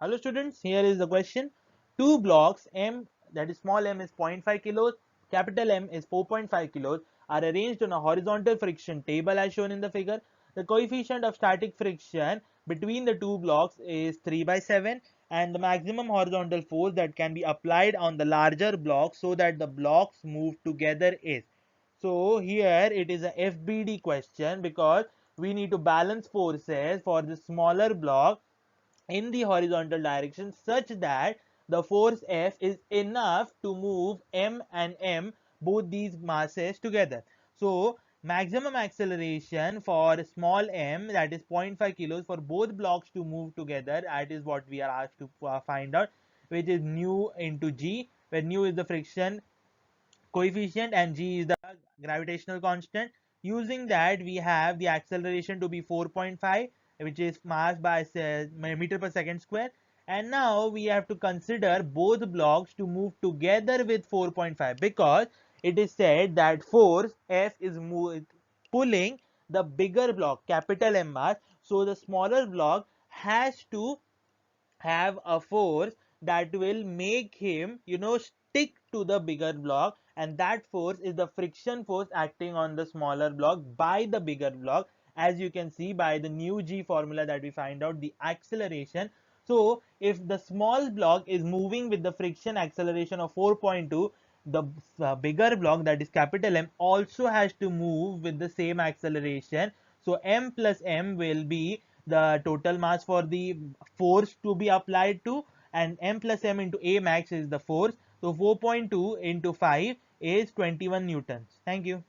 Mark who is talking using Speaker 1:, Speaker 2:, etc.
Speaker 1: Hello students, here is the question. Two blocks M, that is small m is 0.5 kilos, capital M is 4.5 kilos, are arranged on a horizontal friction table as shown in the figure. The coefficient of static friction between the two blocks is 3 by 7 and the maximum horizontal force that can be applied on the larger block so that the blocks move together is. So here it is a FBD question because we need to balance forces for the smaller block in the horizontal direction such that the force F is enough to move M and M, both these masses together. So maximum acceleration for small m, that is 0.5 kilos, for both blocks to move together, that is what we are asked to find out, which is nu into g, where nu is the friction coefficient and g is the gravitational constant. Using that, we have the acceleration to be 4.5, which is mass by meter per second square. And now we have to consider both blocks to move together with 4.5 because it is said that force F is pulling the bigger block, capital M mass. So the smaller block has to have a force that will make him, stick to the bigger block, and that force is the friction force acting on the smaller block by the bigger block, as you can see by the new G formula that we find out the acceleration. So if the small block is moving with the friction acceleration of 4.2, the bigger block, that is capital M, also has to move with the same acceleration. So M plus M will be the total mass for the force to be applied to, and M plus M into A max is the force. So 4.2 into 5 is 21 newtons. Thank you.